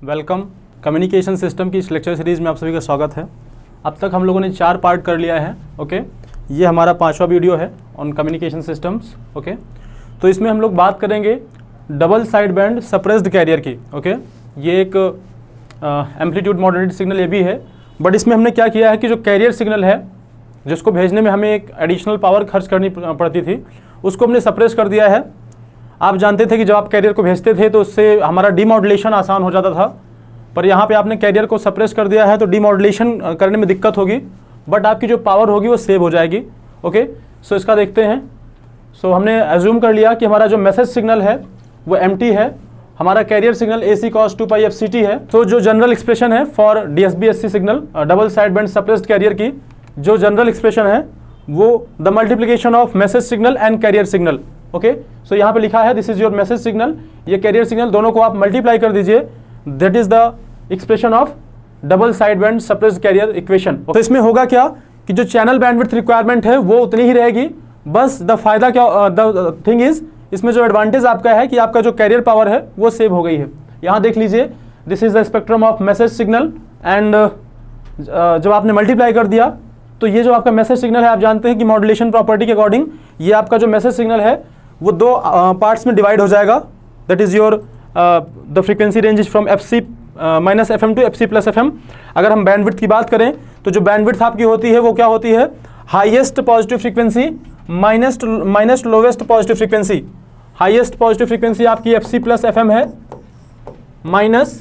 Welcome. Communication system की इस lecture series में आप सभी का स्वागत है। अब तक हम लोगों ने 4 पार्ट कर लिया है। ओके, ये हमारा 5वां वीडियो है ऑन कम्युनिकेशन सिस्टम्स। ओके, तो इसमें हम लोग बात करेंगे double side band suppressed carrier की। ओके, ये एक एम्पलीट्यूड मॉड्यूलेटेड सिग्नल ये भी है, बट इसमें हमने क्या किया है कि जो कैरियर सिग्नल है जिसको भेजने में हमें एक एडिशनल पावर खर्च करनी पड़ती थी, उसको हमने सप्रेस कर दिया है। आप जानते थे कि जब आप कैरियर को भेजते थे तो उससे हमारा डीमॉड्यूलेशन आसान हो जाता था, पर यहाँ पे आपने कैरियर को सप्रेस कर दिया है तो डीमॉड्यूलेशन करने में दिक्कत होगी, बट आपकी जो पावर होगी वो सेव हो जाएगी। ओके, सो इसका देखते हैं। सो हमने एज्यूम कर लिया कि हमारा जो मैसेज सिग्नल है वो एम्प्टी है, हमारा carrier signal AC cos 2π FCT है। तो जो जनरल एक्सप्रेशन है for DSB-SC signal double side band suppressed carrier की, जो जनरल एक्सप्रेशन है वो the multiplication of message signal and carrier signal. Okay, so यहाँ पे लिखा है this is your message signal, ये कैरियर सिग्नल, दोनों को आप मल्टीप्लाई कर दीजिए, that is the expression of double side band suppressed carrier equation. तो इसमें होगा क्या कि जो चैनल बैंडविड्थ रिक्वायरमेंट है वो उतनी ही रहेगी, बस द फायदा क्या, द थिंग इज इसमें जो एडवांटेज आपका है कि आपका जो कैरियर पावर है वो सेव हो गई है। यहाँ देख लीजिए, this is the spectrum of message signal and जब आपने मल्टीप्लाई कर दिया तो ये जो आपका मैसेज सिग्नल है, आप जानते हैं कि मॉड्यूलेशन प्रॉपर्टी के अकॉर्डिंग ये आपका जो मैसेज सिग्नल है वो 2 पार्ट्स में डिवाइड हो जाएगा। That is your the frequency range is from FC - FM to FC + FM। अगर हम बैंडविड्थ की बात करें तो जो बैंडविड्थ आपकी होती है वो क्या होती है, highest positive frequency minus lowest positive frequency. Highest positive frequency आपकी FC + FM है, माइनस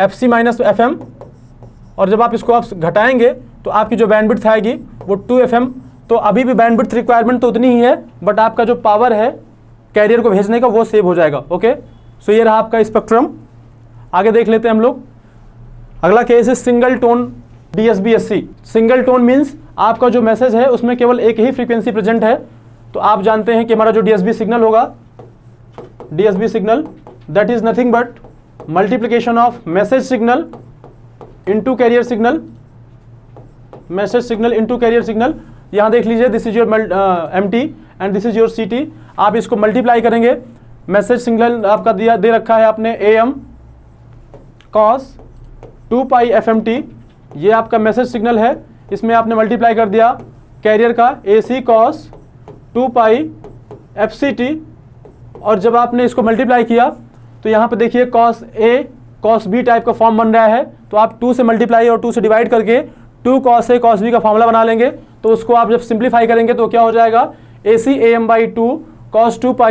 FC - FM, और जब आप इसको आप घटाएंगे तो आपकी जो बैंडविड्थ आएगी वो 2 FM। तो अभी भी बैंडविड्थ रिक्वायरमेंट तो उतनी ही है, बट आपका जो पावर है कैरियर को भेजने का वो सेव हो जाएगा। ओके, सो ये रहा आपका स्पेक्ट्रम। आगे देख लेते हैं हम लोग। अगला केस है single tone DSB-SC। Single tone means आपका जो मैसेज है उसमें केवल एक ही फ्रीक्वेंसी प्रेजेंट है। तो आप जानते हैं कि हमारा जो DSB सिग्नल होगा, DSB signal that is nothing but multiplication of message signal into carrier signal, message signal into carrier signal. यहाँ देख लीजिए, this is your MT and this is your CT। आप इसको मल्टीप्लाई करेंगे, मैसेज सिग्नल आपका दिया दे रखा है आपने AM cos 2π FMT, ये आपका मैसेज सिग्नल है, इसमें आपने मल्टीप्लाई कर दिया कैरियर का AC cos 2π FCT, और जब आपने इसको मल्टीप्लाई किया तो यहाँ पे देखिए cos A cos B type का फॉर्म बन रहा है। तो आप 2 से मल्टीप्लाई और 2 से डिवाइड करके 2 cos A cos B का फॉर्मूला बना लेंगे। तो उसको आप जब सिंप्लीफाई करेंगे तो क्या हो जाएगा, AC AM/2 cos 2π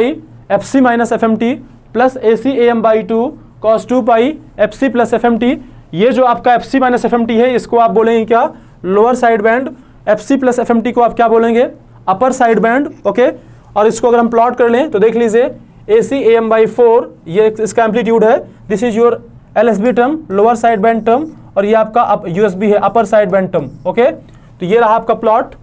FC - FMT plus AC AM/2 cos 2π FC + FMT। ये जो आपका FC - FMT है इसको आप बोलेंगे क्या, lower side band. FC + FMT को आप क्या बोलेंगे, अपर साइड बैंड। ओके, और इसको अगर हम प्लॉट कर लें तो देख लीजिए, AC AM/4 ये इसका एम्पलीट्यूड है, this is your LSB term, lower side band term, और ये आपका USB है, upper side band term. Okay, तो ये रहा आपका प्लॉट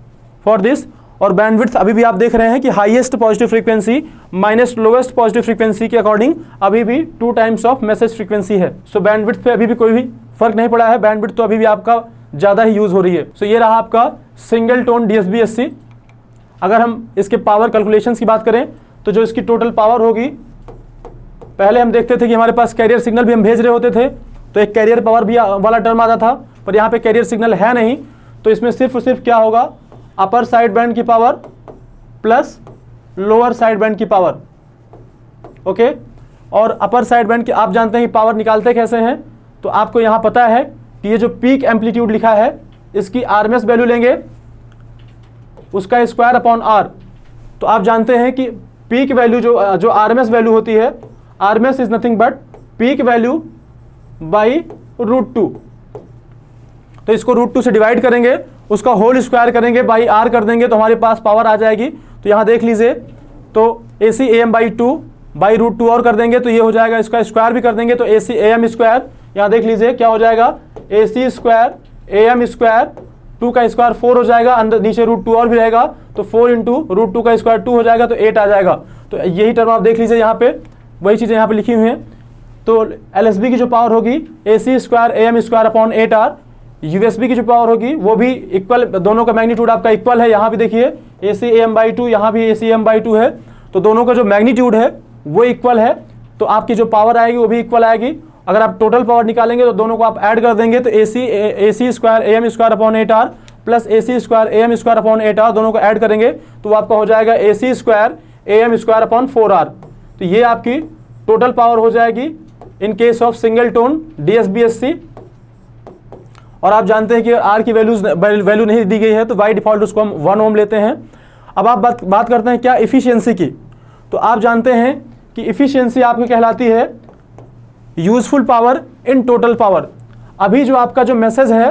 फॉर दिस। और बैंडविड्थ अभी भी आप देख रहे हैं कि highest positive frequency minus lowest positive frequency के अकॉर्डिंग अभी भी 2 टाइम्स ऑफ मैसेज फ्रीक्वेंसी है। सो बैंडविड्थ पे अभी भी कोई भी फर्क नहीं पड़ा है, बैंडविड्थ तो अभी भी आपका ज़्यादा ही यूज़ हो रही है। सो ये रहा आपका सिंगल टोन DSB-SC। अगर हम इसके पावर कैलकुलेशंस की बात करें तो जो इसकी टोटल पावर होगी, पहले हम देखते थे कि हमारे पास कैरियर सिग्नल भी हम भेज रहे होते थे तो एक कैरियर पावर भी वाला टर्म आता था, पर यहाँ पे कैरियर सिग्नल है नहीं, तो इसमें सिर्फ और सिर्फ क्या होगा, अपर साइड बैंड की power plus lower side band की पावर। ओके, और अपर साइड बैंड की आप जानते हैं कि पावर निकालते कैसे हैं, तो आपको यहाँ पता है कि ये जो पीक एम्पलीट्यूड लिखा है इसकी RMS वैल्यू लेंगे, उसका स्क्वायर अपॉन R। तो आप जानते हैं कि पीक वैल्यू जो RMS वैल्यू होती है, RMS is nothing but peak value by √2। तो इसको √2 से डिवाइड करेंगे, उसका होल स्क्वायर करेंगे, बाई R कर देंगे तो हमारे पास पावर आ जाएगी। तो यहाँ देख लीजिए, तो AC AM/2 बाई √2 और कर देंगे तो ये हो जाएगा, इसका स्क्वायर भी कर देंगे तो AC AM स्क्वायर। यहाँ देख लीजिए क्या हो जाएगा, AC स्क्वायर AM स्क्वायर, 2 का स्क्वायर 4 हो जाएगा, अंदर नीचे √2 और भी रहेगा, तो 4 × √2 का स्क्वायर 2 हो जाएगा, तो 8 आ जाएगा। तो यही टर्म आप देख लीजिए, यहाँ पे वही चीज़ें यहाँ पे लिखी हुई हैं। तो LSB की जो पावर होगी AC square AM square upon 8R, USB की जो पावर होगी वो भी इक्वल, दोनों का मैग्नीट्यूड आपका इक्वल है। यहाँ भी देखिए AC AM/2, यहाँ भी AC AM/2 है, तो दोनों का जो मैग्नीट्यूड है वो इक्वल है। तो आपकी जो पावर आएगी वो भी इक्वल आएगी। अगर आप टोटल पावर निकालेंगे तो दोनों को आप ऐड कर देंगे तो AC square AM square upon 8R plus AC square AM square upon 8R, दोनों को ऐड करेंगे तो आपका हो जाएगा AC square AM square upon 4R। तो ये आपकी टोटल पावर हो जाएगी in case of single tone DSBSC। और आप जानते हैं कि R की वैल्यू नहीं दी गई है तो बाई डिफॉल्ट उसको हम 1 ओम लेते हैं। अब आप बात करते हैं क्या इफिशियंसी की। तो आप जानते हैं कि इफिशियंसी आपकी कहलाती है useful power in total power. अभी जो आपका जो मैसेज है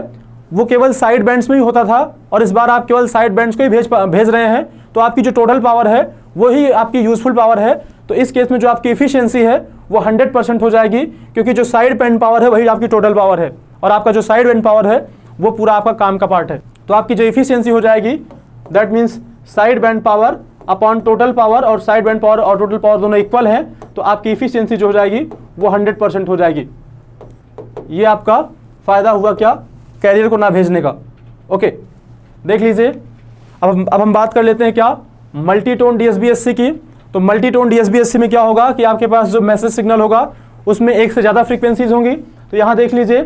वो केवल साइड बैंड्स में ही होता था और इस बार आप केवल साइड बैंड्स को ही भेज रहे हैं, तो आपकी जो टोटल पावर है वही आपकी यूजफुल पावर है। तो इस केस में जो आपकी इफिशियंसी है वो 100% हो जाएगी, क्योंकि जो साइड बैंड पावर है वही आपकी टोटल पावर है और आपका जो साइड बैंड पावर है वो पूरा आपका काम का पार्ट है। तो आपकी जो इफिशियंसी हो जाएगी that means side band power upon total power, और साइड बैंड पावर और टोटल पावर दोनों इक्वल हैं, तो आपकी इफिशियंसी जो हो जाएगी वो 100% हो जाएगी। ये आपका फायदा हुआ क्या, कैरियर को ना भेजने का। ओके, देख लीजिए। अब हम बात कर लेते हैं क्या मल्टीटोन DSBSC की। तो मल्टीटोन DSBSC में क्या होगा कि आपके पास जो मैसेज सिग्नल होगा उसमें एक से ज़्यादा फ्रीक्वेंसीज होंगी। तो यहाँ देख लीजिए,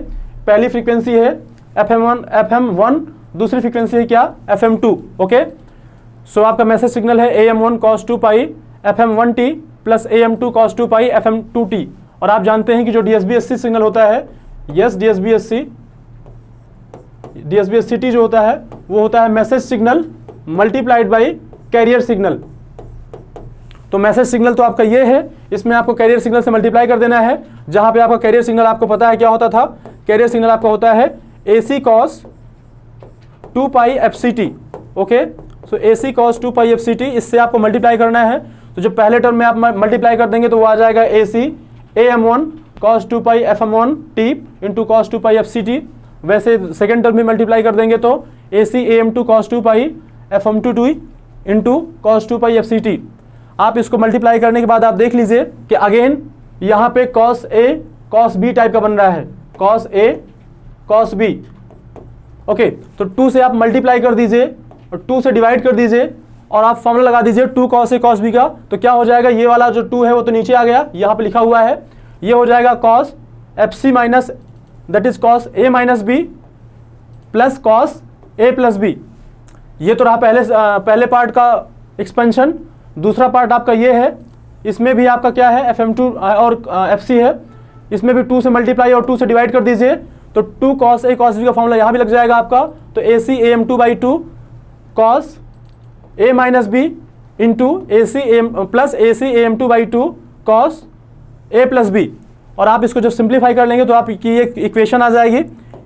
पहली फ्रीक्वेंसी है FM1, दूसरी फ्रीक्वेंसी है क्या FM2। ओके, सो आपका मैसेज सिग्नल है AM1 cos 2 पाई FM1T प्लस AM2 cos 2 पाई FM2T। और आप जानते हैं कि जो DSBSC सिग्नल होता है, यस DSBSC जो होता है वो होता है message signal multiplied by carrier signal. तो मैसेज सिग्नल तो आपका ये है, इसमें आपको कैरियर सिग्नल से मल्टीप्लाई कर देना है। जहां पे आपका कैरियर सिग्नल आपको पता है क्या होता था, कैरियर सिग्नल आपका होता है AC cos 2 पाई FCT। ओके, सो AC cos 2 पाई FCT, इससे आपको मल्टीप्लाई करना है। तो जो पहले टर्म में आप मल्टीप्लाई कर देंगे तो वो आ जाएगा AC AM1 cos 2 पाई FM1T इंटू cos 2 पाई FCT। वैसे सेकेंड टर्म में मल्टीप्लाई कर देंगे तो AC AM2 cos 2 पाई FM2T इंटू cos 2 पाई FCT। आप इसको मल्टीप्लाई करने के बाद आप देख लीजिए कि अगेन यहाँ पे cos A cos B type का बन रहा है, cos A cos B। Okay, तो 2 से आप मल्टीप्लाई कर दीजिए और 2 से डिवाइड कर दीजिए और आप फॉर्मूला लगा दीजिए 2 cos A cos B का। तो क्या हो जाएगा, ये वाला जो 2 है वो तो नीचे आ गया, यहाँ पे लिखा हुआ है, ये हो जाएगा cos FC minus that is cos A minus B plus cos A plus B। ये तो रहा पहले पार्ट का एक्सपेंशन। दूसरा पार्ट आपका ये है, इसमें भी आपका क्या है FM2 और FC है, इसमें भी 2 से मल्टीप्लाई और 2 से डिवाइड कर दीजिए तो 2 cos A cos B का फॉर्मूला यहाँ भी लग जाएगा आपका। तो AC AM2 by 2 cos A minus B into AC AM plus AC AM2 by 2 cos A plus B। और आप इसको जब सिंप्लीफाई कर लेंगे तो आपकी ये इक्वेशन आ जाएगी।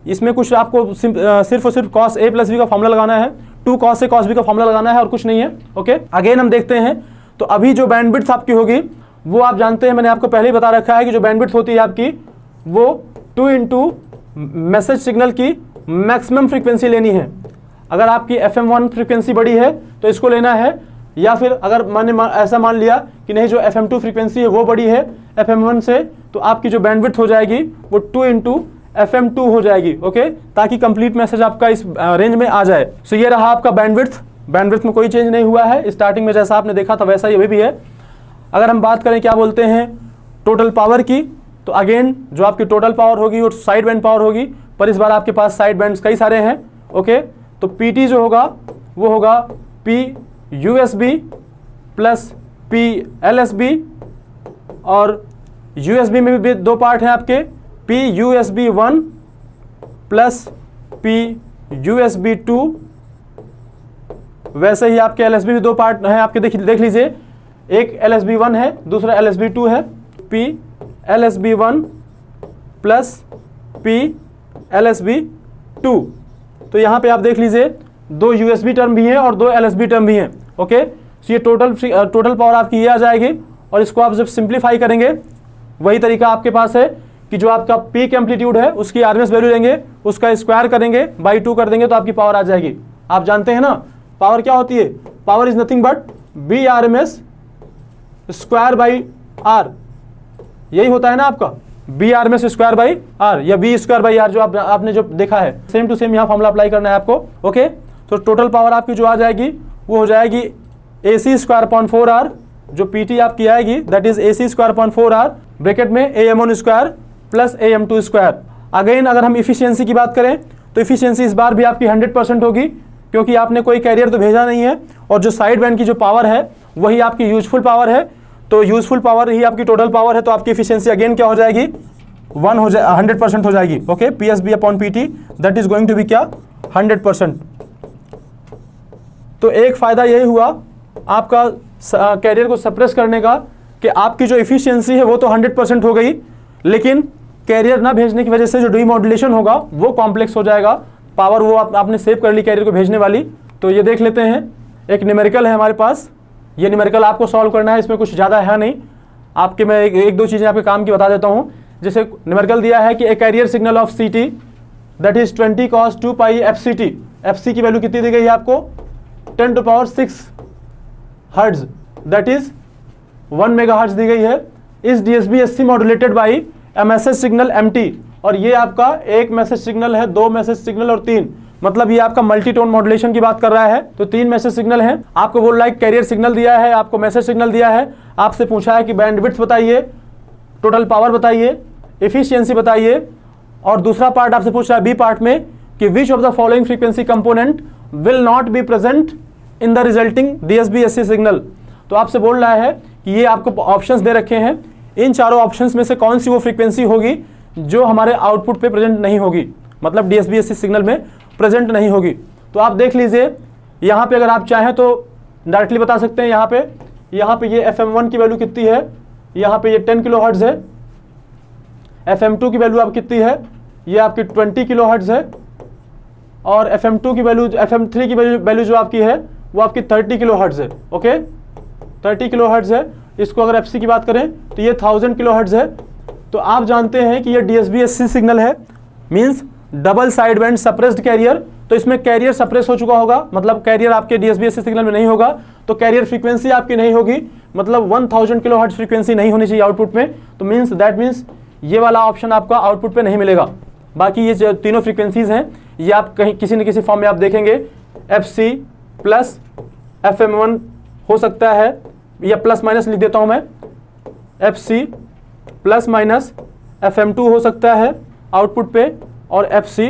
इसमें कुछ आपको सिर्फ और सिर्फ cos A प्लस B का फॉर्मूला लगाना है, 2 cos A cos B का फॉर्मूला लगाना है और कुछ नहीं है। ओके, अगेन हम देखते हैं। तो अभी जो बैंडविड्थ आपकी होगी वो आप जानते हैं, मैंने आपको पहले ही बता रखा है कि जो बैंडविड्थ होती है आपकी वो 2 इंटू मैसेज सिग्नल की मैक्सिमम फ्रीक्वेंसी लेनी है। अगर आपकी FM1 फ्रीक्वेंसी बड़ी है तो इसको लेना है, या फिर अगर मैंने ऐसा मान लिया कि नहीं जो FM2 फ्रीक्वेंसी है वो बड़ी है FM1 से, तो आपकी जो बैंडविड्थ हो जाएगी वो 2 इंटू FM2 हो जाएगी। ओके, ताकि कंप्लीट मैसेज आपका इस रेंज में आ जाए। सो ये रहा आपका बैंडविड्थ में कोई चेंज नहीं हुआ है, स्टार्टिंग में जैसा आपने देखा था वैसा ही अभी भी है। अगर हम बात करें क्या बोलते हैं टोटल पावर की, तो अगेन जो आपकी टोटल पावर होगी वो साइड बैंड पावर होगी, पर इस बार आपके पास साइड बैंड्स कई सारे हैं। ओके, तो PT जो होगा वो होगा PUSB प्लस PLSB, और USB में भी 2 पार्ट हैं आपके, PUSB1 प्लस PUSB2। वैसे ही आपके LSB भी 2 पार्ट हैं आपके, देख लीजिए, एक LSB1 है दूसरा LSB2 है, PLSB1 प्लस PLSB2। तो यहाँ पे आप देख लीजिए 2 USB टर्म भी हैं और 2 LSB टर्म भी हैं। ओके, तो ये टोटल पावर आपकी ये आ जाएगी। और इसको आप जब सिंप्लीफाई करेंगे वही तरीका आपके पास है कि जो आपका पीक एम्पलीट्यूड है उसकी RMS वैल्यू लेंगे, उसका स्क्वायर करेंगे बाई 2 कर देंगे तो आपकी पावर आ जाएगी। आप जानते हैं ना पावर क्या होती है, power is nothing but BRMS square by R। यही होता है ना आपका BRMS स्क्वायर बाई R या B स्क्वायर बाई R, जो आपने जो देखा है सेम टू सेम यहाँ फॉर्मूला अप्लाई करना है आपको। ओके, तो टोटल पावर आपकी जो आ जाएगी वो हो जाएगी AC स्क्वायर अपॉन 4R, जो PT आपकी आएगी that is AC square upon 4R bracket में AM1 square plus AM2 square. Again अगर हम इफिशियंसी की बात करें तो इफिशियंसी इस बार भी आपकी 100% होगी, क्योंकि आपने कोई कैरियर तो भेजा नहीं है, और जो साइड बैंड की जो पावर है वही आपकी यूजफुल पावर है, तो यूजफुल पावर ही आपकी टोटल पावर है, तो आपकी इफिशियंसी अगेन क्या हो जाएगी, 100% हो जाएगी। Okay, PSB/PT that is going to be क्या, 100%। तो एक फायदा यही हुआ आपका कैरियर को सप्रेस करने का कि आपकी जो इफिशियंसी है वो तो 100% हो गई, लेकिन कैरियर ना भेजने की वजह से जो डीमॉड्यूलेशन होगा वो कॉम्प्लेक्स हो जाएगा। पावर वो आपने सेव कर ली कैरियर को भेजने वाली। तो ये देख लेते हैं, एक न्यूमेरिकल है हमारे पास, ये न्यूमेरिकल आपको सॉल्व करना है, इसमें कुछ ज़्यादा है नहीं, आपके मैं एक दो चीज़ें आपके काम की बता देता हूँ। जैसे न्यूमेरिकल दिया है कि a carrier signal of CT that is 20 cos 2 pi FCT, FC की वैल्यू कितनी दी गई है आपको, 10⁶ हर्ट्ज दैट इज 1 मेगाहर्ट्ज दी गई है। इस DSB/SC modulated by a message signal MT, और ये आपका एक मैसेज सिग्नल है, दो मैसेज सिग्नल और तीन, मतलब ये आपका मल्टीटोन मॉड्यूलेशन की बात कर रहा है। तो तीन मैसेज सिग्नल हैं, आपको बोल रहा है कैरियर सिग्नल दिया है, आपको मैसेज सिग्नल दिया है, आपसे पूछा है कि बैंडविड्थ बताइए, टोटल पावर बताइए, एफिशिएंसी बताइए, और दूसरा पार्ट आपसे पूछ रहा है बी पार्ट में कि which of the following frequency component will not be present in the resulting DSB/SC signal. तो आपसे बोल रहा है कि ये आपको ऑप्शंस दे रखे हैं, इन चारों ऑप्शंस में से कौन सी वो फ्रीक्वेंसी होगी जो हमारे आउटपुट पे प्रेजेंट नहीं होगी, मतलब DSB/SC सिग्नल में प्रेजेंट नहीं होगी। तो आप देख लीजिए, यहाँ पे अगर आप चाहें तो डायरेक्टली बता सकते हैं। यहाँ पे ये FM1 की वैल्यू कितनी है, यहाँ पे ये 10 किलो हर्ट्ज है, FM2 की वैल्यू आप कितनी है, ये आपकी 20 किलो हर्ट्ज है, और FM2 की वैल्यू, FM3 की वैल्यू जो आपकी है वो आपकी 30 किलो हर्ट्ज है। ओके, 30 किलो हर्ट्ज है। इसको अगर FC की बात करें तो ये 1000 किलो हर्ट्ज है। तो आप जानते हैं कि ये DSB/SC सिग्नल है, means double side band suppressed career. तो इसमें कैरियर सप्रेस हो चुका होगा, मतलब कैरियर आपके DSB/SC सिग्नल में नहीं होगा, तो कैरियर फ्रीक्वेंसी आपकी नहीं होगी, मतलब 1000 किलो हर्ट्ज फ्रीक्वेंसी नहीं होनी चाहिए आउटपुट में। तो दैट मीन्स ये वाला ऑप्शन आपका आउटपुट पे नहीं मिलेगा। बाकी ये जो तीनों फ्रीक्वेंसीज हैं ये आप कहीं किसी न किसी फॉर्म में आप देखेंगे, FC प्लस FM1 हो सकता है, या प्लस माइनस लिख देता हूं मैं, FC प्लस माइनस FM2 हो सकता है आउटपुट पे, और FC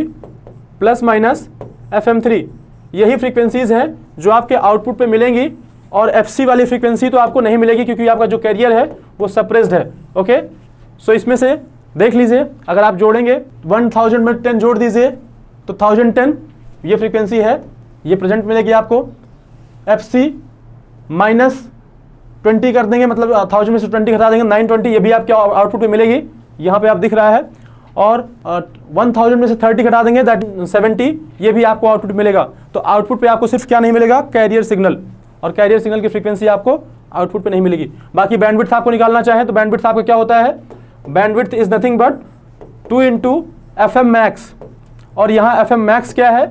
प्लस माइनस FM3, यही फ्रीक्वेंसीज हैं जो आपके आउटपुट पे मिलेंगी, और FC वाली फ्रीक्वेंसी तो आपको नहीं मिलेगी क्योंकि आपका जो कैरियर है वो सप्रेस्ड है। ओके, सो इसमें से देख लीजिए, अगर आप जोड़ेंगे 1000 में 10 जोड़ दीजिए तो 1010 ये फ्रीक्वेंसी है, ये प्रेजेंट मिलेगी आपको। FC माइनस 20 कर देंगे, मतलब 1000 में से 20 घटा देंगे, 920 ये भी आपके आउटपुट पे मिलेगी, यहाँ पे आप दिख रहा है। और 1000 में से 30 घटा देंगे, दैट 70 ये भी आपको आउटपुट मिलेगा। तो आउटपुट पे आपको सिर्फ क्या नहीं मिलेगा, कैरियर सिग्नल, और कैरियर सिग्नल की फ्रीक्वेंसी आपको आउटपुट पे नहीं मिलेगी। बाकी बैंडविड्थ आपको निकालना चाहें तो बैंडविड्थ आपका क्या होता है, bandwidth is nothing but 2 × FM max, और यहाँ FM max क्या है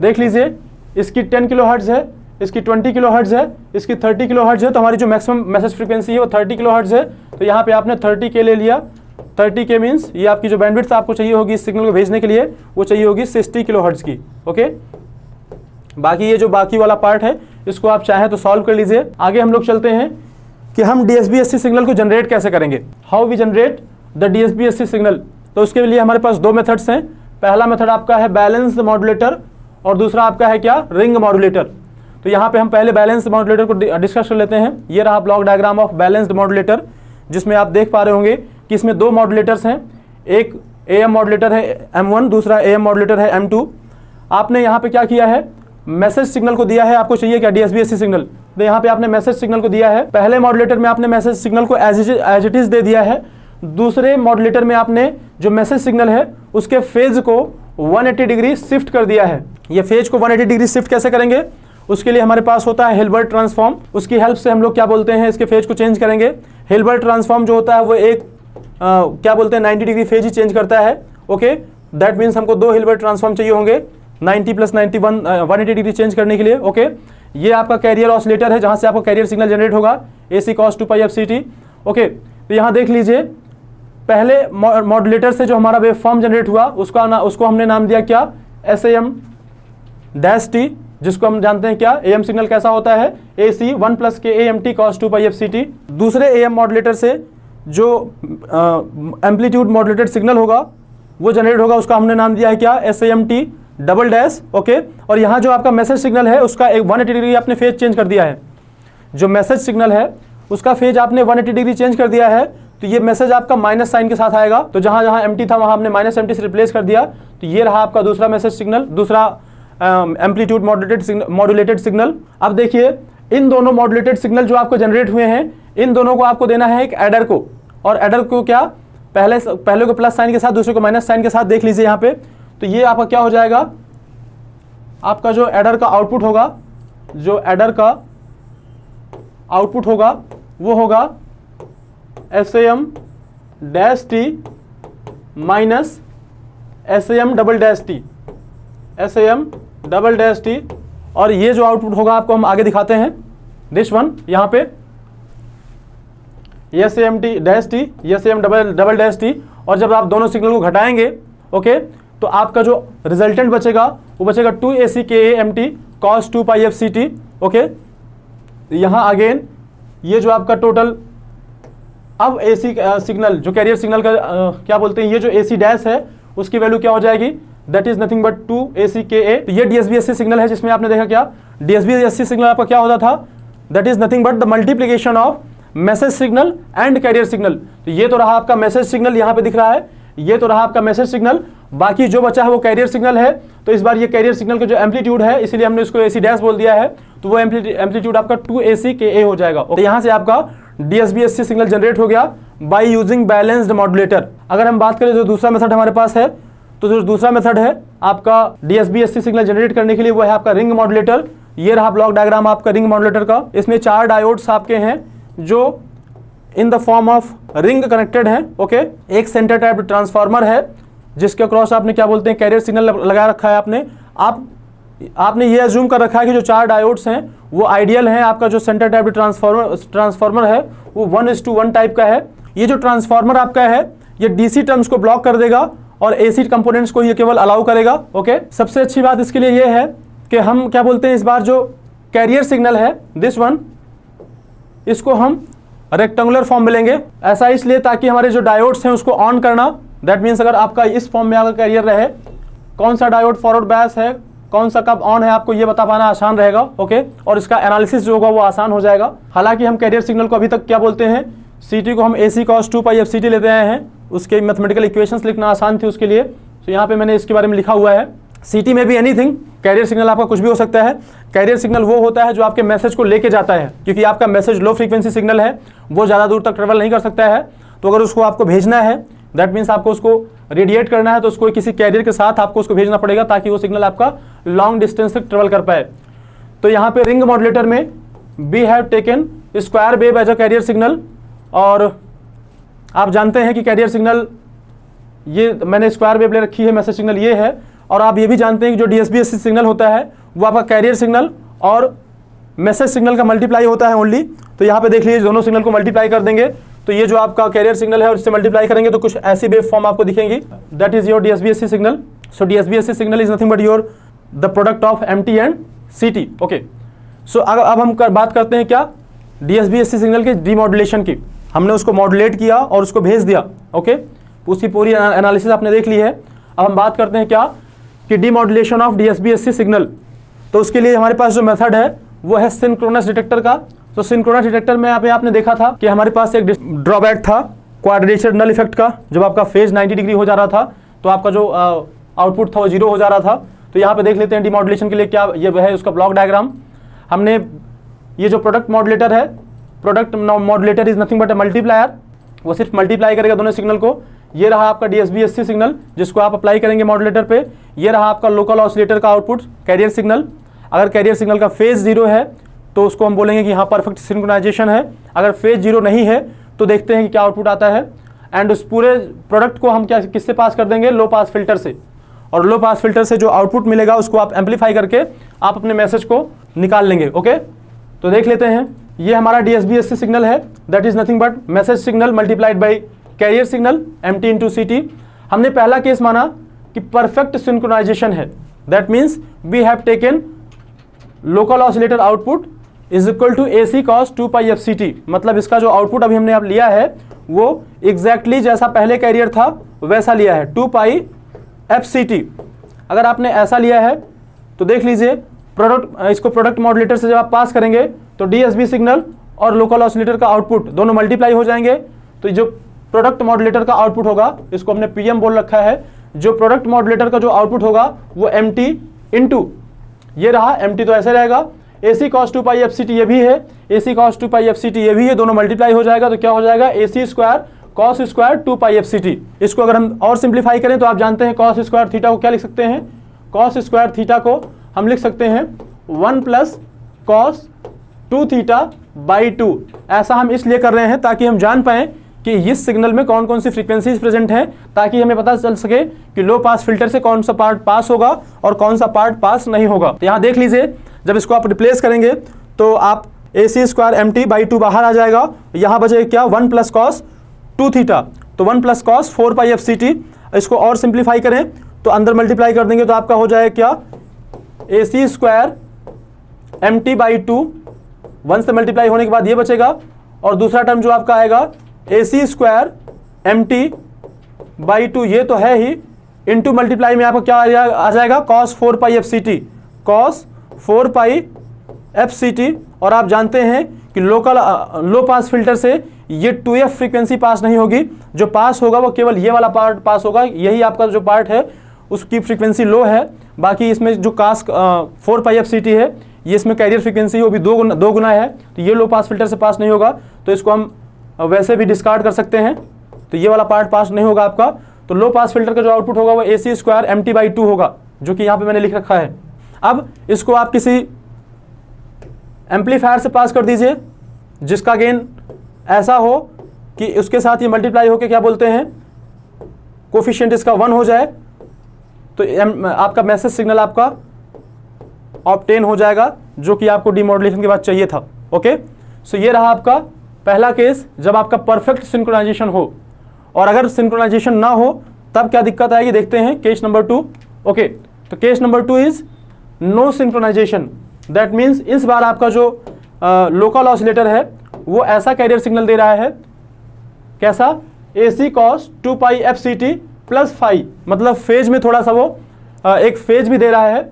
देख लीजिए, इसकी 10 किलो हर्ट्ज है, इसकी 20 किलो हर्ट्ज है, इसकी 30 किलो हर्ट्ज है, तो हमारी जो मैक्सिमम मैसेज फ्रीक्वेंसी है वो 30 किलो हर्ट्ज है। तो यहाँ पे आपने 30K ले लिया, 30K मीन्स ये आपकी जो बैंडविड्थ आपको चाहिए होगी इस सिग्नल को भेजने के लिए वो चाहिए होगी 60 किलो हर्ट्ज की। ओके, बाकी ये जो बाकी वाला पार्ट है इसको आप चाहें तो सॉल्व कर लीजिए। आगे हम लोग चलते हैं कि हम DSB/SC सिग्नल को जनरेट कैसे करेंगे, how we generate the DSB/SC signal. तो उसके लिए हमारे पास दो मेथड्स हैं। पहला मेथड आपका है बैलेंस्ड मॉड्यूलेटर, और दूसरा आपका है क्या, रिंग मॉड्यूलेटर। तो यहाँ पे हम पहले बैलेंस्ड मॉड्यूलेटर को डिस्कस कर लेते हैं। ये रहा block diagram of balanced modulator, जिसमें आप देख पा रहे होंगे कि इसमें दो मॉड्यूलेटर्स हैं, एक AM मॉड्यूलेटर है M1, दूसरा AM मॉड्यूलेटर है M2। आपने यहाँ पे क्या किया है, मैसेज सिग्नल को दिया है, आपको चाहिए क्या DSB/SC सिग्नल, तो यहाँ पे आपने मैसेज सिग्नल को दिया है। पहले मॉड्यूलेटर में आपने मैसेज सिग्नल को एज इट इज दे दिया है, दूसरे मॉड्यूलेटर में आपने जो मैसेज सिग्नल है उसके फेज को 180 डिग्री शिफ्ट कर दिया है। ये फेज को 180 डिग्री शिफ्ट कैसे करेंगे, उसके लिए हमारे पास होता है हिल्बर्ट ट्रांसफॉर्म, उसकी हेल्प से हम लोग क्या बोलते हैं, इसके फेज को चेंज करेंगे। हिल्बर्ट ट्रांसफॉर्म जो होता है वो एक क्या बोलते हैं 90 डिग्री फेज ही चेंज करता है। ओके, दैट मीन्स हमको दो हिल्बर्ट ट्रांसफॉर्म चाहिए होंगे 90 + 91 180 डिग्री चेंज करने के लिए। ओके, ये आपका कैरियर ऑसिलेटर है जहां से आपको कैरियर सिग्नल जनरेट होगा, AC cos 2 pi FCT। Okay, तो यहाँ देख लीजिए, पहले मॉड्यूलेटर से जो हमारा वेव फॉर्म जनरेट हुआ उसको हमने नाम दिया क्या, SAM-T, जिसको हम जानते हैं क्या, AM सिग्नल कैसा होता है, AC 1 + KAMT cos 2 pi FCT। दूसरे AM मॉड्यूलेटर से जो एम्पलीट्यूड मॉड्यूलेटेड सिग्नल होगा वो जनरेट होगा, उसका हमने नाम दिया है क्या, SAMT डबल डैश। ओके, और यहाँ जो आपका मैसेज सिग्नल है उसका एक 180 डिग्री आपने फेज चेंज कर दिया है। जो मैसेज सिग्नल है उसका फेज आपने 180 डिग्री चेंज कर दिया है, तो ये मैसेज आपका माइनस साइन के साथ आएगा। तो जहाँ जहाँ MT था वहाँ आपने -MT से रिप्लेस कर दिया, तो ये रहा आपका दूसरा मैसेज सिग्नल, दूसरा एम्पलीट्यूड मॉड्यूलेटेड सिग्नल। अब देखिए इन दोनों मॉड्यूलेटेड सिग्नल जो आपको जनरेट हुए हैं, इन दोनों को आपको देना है एक एडर को, और एडर को क्या, पहले को प्लस साइन के साथ, दूसरे को माइनस साइन के साथ। देख लीजिए यहाँ पे, तो ये आपका क्या हो जाएगा, आपका जो एडर का आउटपुट होगा, जो एडर का आउटपुट होगा वो होगा SAM dash T minus SAM double dash T, SAM double dash T। और ये जो आउटपुट होगा आपको हम आगे दिखाते हैं, दिस वन यहाँ पे SAMT dash T, SAM double dash T। और जब आप दोनों सिग्नल को घटाएंगे, ओके, तो आपका जो रिजल्टेंट बचेगा वो बचेगा 2ACKAMT cos 2 pi FCT। Okay, यहाँ अगेन ये जो आपका टोटल अब AC सिग्नल, जो कैरियर सिग्नल का क्या बोलते हैं, ये जो AC डैश है उसकी वैल्यू क्या हो जाएगी, that is nothing but 2ACKA। तो ये DSB-SC सिग्नल है जिसमें आपने देखा क्या, DSB-SC सिग्नल आपका क्या होता था, that is nothing but the multiplication of message signal and carrier signal. तो ये तो रहा आपका मैसेज सिग्नल, यहाँ पे दिख रहा है, ये तो रहा आपका मैसेज सिग्नल, बाकी जो बचा है वो कैरियर सिग्नल है। तो इस बार ये कैरियर सिग्नल का जो एम्पलीट्यूड है, इसलिए हमने इसको AC डैश बोल दिया है, तो वो एम्पलीट्यूड आपका 2ACKA हो जाएगा। तो यहाँ से आपका DSB-SC सिग्नल जनरेट हो गया बाय यूजिंग बैलेंस्ड मॉड्यूलेटर। अगर हम बात करें जो दूसरा मेथड हमारे पास है, तो जो दूसरा मेथड है आपका DSB-SC सिग्नल जनरेट करने के लिए, वो है आपका रिंग मॉड्यूलेटर। ये रहा ब्लॉक डायग्राम आपका रिंग मॉड्यूलेटर का। इसमें 4 डायोड्स आपके हैं जो in the form of ring connected है। ओके, एक सेंटर टाइप ट्रांसफार्मर है जिसके क्रॉस आपने क्या बोलते हैं, कैरियर सिग्नल लगा रखा है आपने ये अज्यूम कर रखा है कि जो 4 डायोड्स हैं वो आइडियल हैं। आपका जो सेंटर टाइप ट्रांसफार्मर है वो 1:1 टाइप का है। ये जो ट्रांसफार्मर आपका है ये DC टर्म्स को ब्लॉक कर देगा और AC कंपोनेंट्स को ये केवल अलाउ करेगा। ओके, सबसे अच्छी बात इसके लिए ये है कि हम क्या बोलते हैं, इस बार जो कैरियर सिग्नल है दिस वन, इसको हम रेक्टेंगुलर फॉर्म में लेंगे। ऐसा इसलिए ताकि हमारे जो डायोड्स हैं उसको ऑन करना, दैट मीन्स अगर आपका इस फॉर्म में अगर कैरियर रहे, कौन सा डायोड फॉरवर्ड बायस है, कौन सा कब ऑन है, आपको ये बता पाना आसान रहेगा। ओके, और इसका एनालिसिस जो होगा वो आसान हो जाएगा। हालांकि हम कैरियर सिग्नल को अभी तक क्या बोलते हैं, CT को हम AC cos 2 pi FCT लेते आए हैं, उसके मैथमेटिकल इक्वेशंस लिखना आसान थी उसके लिए, तो यहाँ पे मैंने इसके बारे में लिखा हुआ है। CT में भी एनीथिंग, कैरियर सिग्नल आपका कुछ भी हो सकता है। कैरियर सिग्नल वो होता है जो आपके मैसेज को लेके जाता है, क्योंकि आपका मैसेज लो फ्रीक्वेंसी सिग्नल है, वो ज़्यादा दूर तक ट्रेवल नहीं कर सकता है। तो अगर उसको आपको भेजना है, दैट मीन्स आपको उसको रेडिएट करना है, तो उसको किसी कैरियर के साथ आपको उसको भेजना पड़ेगा ताकि वो सिग्नल आपका लॉन्ग डिस्टेंस तक ट्रेवल कर पाए। तो यहाँ पे रिंग मॉड्यूलेटर में we have taken square wave as a carrier signal, और आप जानते हैं कि कैरियर सिग्नल ये मैंने स्क्वायर वेव ले रखी है, मैसेज सिग्नल ये है। और आप ये भी जानते हैं कि जो DSB-SC सिग्नल होता है वो आपका कैरियर सिग्नल और मैसेज सिग्नल का मल्टीप्लाई होता है ओनली। तो यहाँ पे देख लीजिए, दोनों सिग्नल को मल्टीप्लाई कर देंगे तो ये जो आपका कैरियर सिग्नल है उससे मल्टीप्लाई करेंगे तो कुछ ऐसी वेव फॉर्म आपको दिखेंगी, that is your DSB-SC signal. So DSB-SC signal is nothing but your the product of MT and CT। Okay, so अब हम बात करते हैं क्या, DSB-SC सिग्नल के डीमॉड्यूलेशन की। हमने उसको मॉड्यूलेट किया और उसको भेज दिया। ओके, उसकी पूरी एनालिसिस आपने देख ली है। अब हम बात करते हैं क्या कि डीमॉड्यूलेशन ऑफ DSB-SC सिग्नल। तो उसके लिए हमारे पास जो मेथड है वो है सिंक्रोनस डिटेक्टर का। तो सिंक्रोनस डिटेक्टर में आपने देखा था कि हमारे पास एक ड्रॉबैक था क्वाड्रेचर नल इफेक्ट का। जब आपका फेज 90 डिग्री हो जा रहा था तो आपका जो आउटपुट था वो 0 हो जा रहा था। तो यहाँ पे देख लेते हैं डीमॉड्यूलेशन के लिए क्या ये है उसका ब्लॉक डायग्राम। हमने ये जो प्रोडक्ट मॉड्यूलेटर है, product modulator is nothing but a multiplier, वो सिर्फ मल्टीप्लाई करेगा दोनों सिग्नल को। ये रहा आपका DSB-SC सिग्नल जिसको आप अप्लाई करेंगे मॉड्यूलेटर पे। ये रहा आपका लोकल ऑसिलेटर का आउटपुट कैरियर सिग्नल। अगर कैरियर सिग्नल का फेज 0 है तो उसको हम बोलेंगे कि यहाँ परफेक्ट सिंक्रोनाइजेशन है। अगर फेज 0 नहीं है तो देखते हैं कि क्या आउटपुट आता है। एंड उस पूरे प्रोडक्ट को हम किससे पास कर देंगे, लो पास फिल्टर से। और लो पास फिल्टर से जो आउटपुट मिलेगा उसको आप एम्पलीफाई करके आप अपने मैसेज को निकाल लेंगे। ओके, तो देख लेते हैं। ये हमारा DSB-SC सिग्नल है, that is nothing but message signal multiplied by carrier signal MT into CT। हमने पहला केस माना कि परफेक्ट सिंक्रोनाइजेशन है, that means we have taken local oscillator output is equal to AC cos 2 pi FCT। मतलब इसका जो output अभी हमने आप लिया है वो एग्जैक्टली जैसा पहले कैरियर था वैसा लिया है, 2 पाई FCT। अगर आपने ऐसा लिया है तो देख लीजिए इसको प्रोडक्ट मॉड्यूलेटर से जब आप पास करेंगे तो DSB सिग्नल और लोकल ऑसिलेटर का आउटपुट दोनों मल्टीप्लाई हो जाएंगे। तो जो प्रोडक्ट मॉड्यूलेटर का आउटपुट होगा, इसको हमने PM बोल रखा है, जो प्रोडक्ट मॉड्यूलेटर का जो आउटपुट होगा वो MT इंटू ये रहा, MT तो ऐसे रहेगा, AC cos 2 पाई FCT ये भी है, AC cos 2 पाई FCT ये भी है, दोनों मल्टीप्लाई हो जाएगा तो क्या हो जाएगा AC स्क्वायर cos स्क्वायर 2 पाई FCT। इसको अगर हम और सिंप्लीफाई करें तो आप जानते हैं cos स्क्वायर थीटा को क्या लिख सकते हैं, cos स्क्वायर थीटा को हम लिख सकते हैं 1 प्लस cos 2 थीटा बाई 2। ऐसा हम इसलिए कर रहे हैं ताकि हम जान पाएं कि इस सिग्नल में कौन कौन सी फ्रीक्वेंसीज प्रेजेंट हैं, ताकि हमें पता चल सके कि लो पास फिल्टर से कौन सा पार्ट पास होगा और कौन सा पार्ट पास नहीं होगा। तो यहाँ देख लीजिए, जब इसको आप रिप्लेस करेंगे तो आप AC स्क्वायर MT बाई 2 बाहर आ जाएगा, यहाँ बचेगा क्या 1 प्लस cos 2 थीटा, तो 1 प्लस cos 4 पाई FCT। इसको और सिंप्लीफाई करें तो अंदर मल्टीप्लाई कर देंगे तो आपका हो जाएगा क्या AC स्क्वायर MT बाई 2, 1 से मल्टीप्लाई होने के बाद ये बचेगा, और दूसरा टर्म जो आपका आएगा AC स्क्वायर MT बाई 2, ये तो है ही, इंटू मल्टीप्लाई में आपका क्या आ जाएगा cos 4 पाई FCT, cos 4 पाई FCT। और आप जानते हैं कि लो पास फिल्टर से ये 2F फ्रीक्वेंसी पास नहीं होगी, जो पास होगा वो केवल ये वाला पार्ट पास होगा, यही आपका जो पार्ट है उसकी फ्रीक्वेंसी लो है। बाकी इसमें जो cos 4 पाई FCT है ये इसमें कैरियर फ्रीक्वेंसी वो भी दो गुना है, तो ये लो पास फिल्टर से पास नहीं होगा, तो इसको हम वैसे भी डिस्कार्ड कर सकते हैं, तो ये वाला पार्ट पास नहीं होगा आपका। तो लो पास फिल्टर का जो आउटपुट होगा वो AC स्क्वायर MT बाई 2 होगा, जो कि यहाँ पे मैंने लिख रखा है। अब इसको आप किसी एम्पलीफायर से पास कर दीजिए जिसका गेन ऐसा हो कि उसके साथ ये मल्टीप्लाई होकर क्या बोलते हैं कोफिशिएंट इसका 1 हो जाए, तो आपका मैसेज सिग्नल आपका ऑब्टेन हो जाएगा, जो कि आपको डीमॉड्यूलेशन के बाद चाहिए था। ओके, सो ये रहा आपका पहला केस जब आपका परफेक्ट सिंक्रोनाइजेशन हो। और अगर सिंक्रोनाइजेशन ना हो तब क्या दिक्कत आएगी, देखते हैं केस नंबर 2। ओके, तो case number 2 is no synchronization. That means इस बार आपका जो लोकल ऑसिलेटर है वो ऐसा कैरियर सिग्नल दे रहा है, कैसा, AC cos 2 पाई FCT प्लस फाई, मतलब फेज में थोड़ा सा वो एक फेज भी दे रहा है।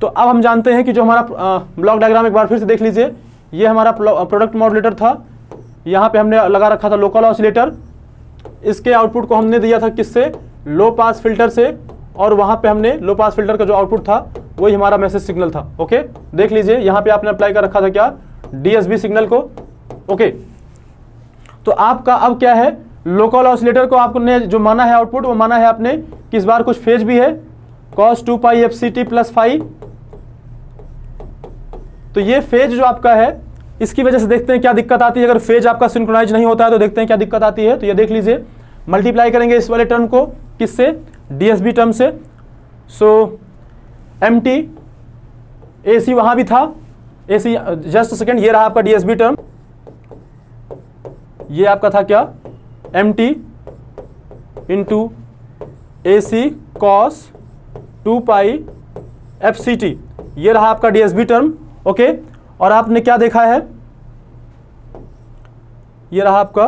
तो अब हम जानते हैं कि जो हमारा ब्लॉक डायग्राम एक बार फिर से देख लीजिए, ये हमारा प्रोडक्ट मॉड्यूलेटर था, यहाँ पे हमने लगा रखा था लोकल ऑसिलेटर, इसके आउटपुट को हमने दिया था किससे, लो पास फिल्टर से, और वहाँ पे हमने लो पास फिल्टर का जो आउटपुट था वही हमारा मैसेज सिग्नल था। ओके, देख लीजिए यहाँ पे आपने अप्लाई कर रखा था क्या, DSB सिग्नल को। ओके, तो आपका अब क्या है, लोकल ऑसिलेटर को आपने जो माना है आउटपुट, वो माना है आपने कि इस बार कुछ फेज भी है, cos 2 पाई FCT प्लस फाई। तो ये फेज जो आपका है, इसकी वजह से देखते हैं क्या दिक्कत आती है। अगर फेज आपका सिंक्रोनाइज नहीं होता है तो देखते हैं क्या दिक्कत आती है। तो ये देख लीजिए, मल्टीप्लाई करेंगे इस वाले टर्म को किससे, DSB टर्म से। सो MT AC वहां भी था, AC जस्ट सेकेंड, ये रहा आपका DSB टर्म, ये आपका था क्या MT इंटू AC cos 2 पाई FCT, ये रहा आपका DSB टर्म। ओके, और आपने क्या देखा है, ये रहा आपका।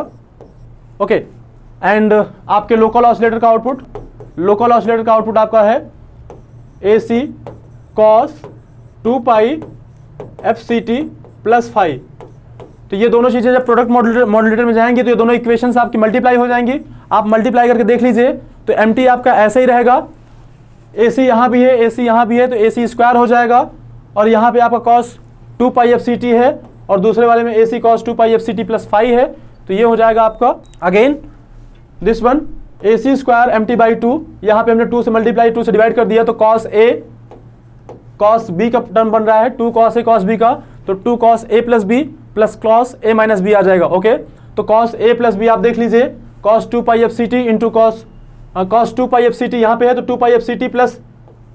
ओके, एंड आपके लोकल ऑसिलेटर का आउटपुट, लोकल ऑसिलेटर का आउटपुट आपका है AC cos 2 पाई FCT प्लस फाई। तो ये दोनों चीजें जब प्रोडक्ट मॉड्यूलेटर में जाएंगी तो ये दोनों इक्वेशंस आपकी मल्टीप्लाई हो जाएंगी। आप मल्टीप्लाई करके देख लीजिए तो MT आपका ऐसे ही रहेगा, AC यहाँ भी है, AC यहाँ भी है, तो AC स्क्वायर हो जाएगा, और यहाँ पे आपका cos 2 पाई FCT है और दूसरे वाले में AC cos 2 पाई FCT प्लस फाई है, तो ये हो जाएगा आपका again this one AC square MT by 2, यहाँ पे हमने 2 से मल्टीप्लाई 2 से डिवाइड कर दिया, तो cos A cos B का टर्म बन रहा है, 2 cos A cos B का, तो 2 cos A plus B plus cos A minus B आ जाएगा। ओके, तो cos A प्लस B आप देख लीजिए, cos 2 पाई FCT इंटू cos 2 पाई FCT यहाँ पे है, तो 2 पाई FCT प्लस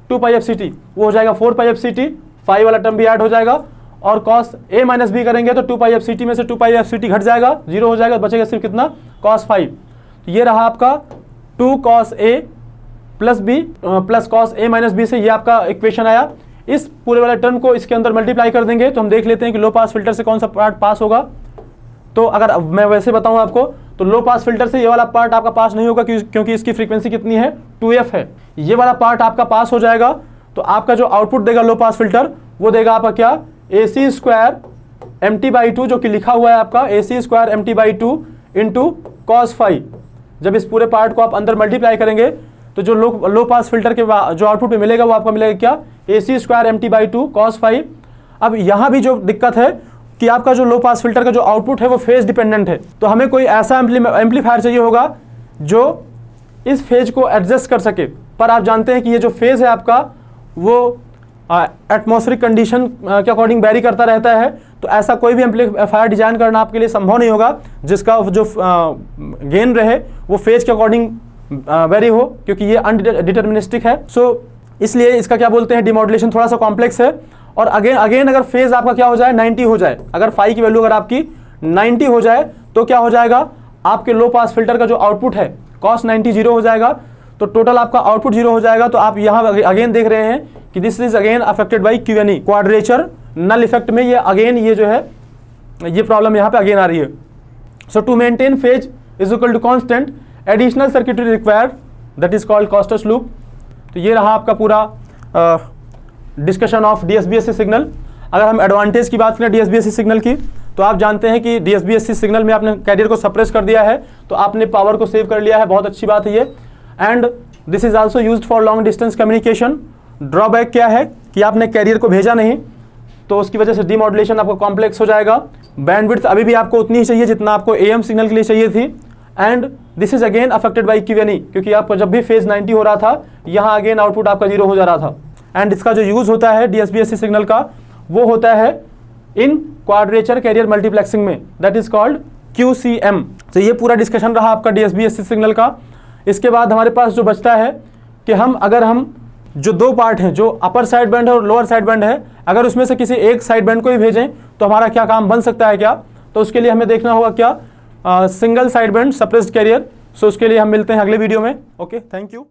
2 पाई FCT वो हो जाएगा 4 पाई FCT, फाई वाला टर्म भी ऐड हो जाएगा, और cos A माइनस B करेंगे तो 2 पाई FCT में से 2 पाई FCT घट जाएगा, 0 हो जाएगा, बचेगा सिर्फ कितना, cos 5। तो ये रहा आपका 2 cos A plus B plus cos A minus B से ये आपका इक्वेशन आया। इस पूरे वाले टर्म को इसके अंदर मल्टीप्लाई कर देंगे तो हम देख लेते हैं कि लो पास फिल्टर से कौन सा पार्ट पास होगा। तो अगर मैं वैसे बताऊं आपको तो लो पास फिल्टर से ये वाला पार्ट आपका पास नहीं होगा क्योंकि इसकी फ्रीक्वेंसी कितनी है, 2f है। ये वाला पार्ट आपका पास हो जाएगा, तो आपका जो आउटपुट देगा लो पास फिल्टर वो देगा आपका क्या, AC स्क्वायर mt/2, जो कि लिखा हुआ है आपका AC square mt/2 into cos phi. जब इस पूरे पार्ट को आप अंदर मल्टीप्लाई करेंगे तो जो लो पास फिल्टर के जो आउटपुट में मिलेगा वो आपको मिलेगा क्या, AC square mt/2 cos phi. अब यहाँ भी जो दिक्कत है कि आपका जो लो पास फिल्टर का जो आउटपुट है वो फेज डिपेंडेंट है, तो हमें कोई ऐसा एम्पलीफायर चाहिए होगा जो इस फेज को एडजस्ट कर सके। पर आप जानते हैं कि ये जो फेज है आपका वो एटमॉस्फेरिक कंडीशन के अकॉर्डिंग वेरी करता रहता है, तो ऐसा कोई भी एम्पलीफायर डिजाइन करना आपके लिए संभव नहीं होगा जिसका जो गेन रहे वो फेज के अकॉर्डिंग वेरी हो, क्योंकि ये अनडिटर्मिनिस्टिक है। सो इसलिए इसका क्या बोलते हैं, डिमॉड्यूलेशन थोड़ा सा कॉम्प्लेक्स है। और अगेन अगर फेज आपका क्या हो जाए, 90 हो जाए, अगर फाई की वैल्यू अगर आपकी 90 हो जाए तो क्या हो जाएगा, आपके लो पास फिल्टर का जो आउटपुट है cos 90 जीरो हो जाएगा, तो टोटल आपका आउटपुट जीरो हो जाएगा। तो आप यहाँ अगेन देख रहे हैं कि this is again affected by QNE, quadrature null effect में ये अगेन ये जो है ये प्रॉब्लम यहाँ पे अगेन आ रही है। So to maintain phase is equal to constant, additional circuitry required, that is called Costas loop. तो ये रहा आपका पूरा डिस्कशन ऑफ DSBSC सिग्नल। अगर हम एडवांटेज की बात करें DSBSC सिग्नल की, तो आप जानते हैं कि DSBSC सिग्नल में आपने कैरियर को सप्रेस कर दिया है, तो आपने पावर को सेव कर लिया है, बहुत अच्छी बात है ये। And this is also used for long distance communication. Drawback क्या है कि आपने कैरियर को भेजा नहीं, तो उसकी वजह से डीमॉड्यूलेशन आपको कॉम्प्लेक्स हो जाएगा। बैंडविड्थ अभी भी आपको उतनी ही चाहिए जितना आपको AM सिग्नल के लिए चाहिए थी। And this is again affected by QNE, क्योंकि आपको जब भी फेज 90 हो रहा था यहाँ अगेन आउटपुट आपका जीरो हो जा रहा था। एंड इसका जो यूज होता है DSBSC सिग्नल का वो होता है इन क्वाड्रेचर कैरियर मल्टीप्लेक्सिंग में, दैट इज कॉल्ड QCM। तो ये पूरा डिस्कशन रहा आपका DSBSC सिग्नल का। इसके बाद हमारे पास जो बचता है कि अगर हम जो दो पार्ट हैं, जो अपर साइड बैंड है और लोअर साइड बैंड है, अगर उसमें से किसी एक साइड बैंड को ही भेजें तो हमारा क्या काम बन सकता है क्या, तो उसके लिए हमें देखना होगा क्या, single side band suppressed carrier. So उसके लिए हम मिलते हैं अगले वीडियो में। Okay, thank you.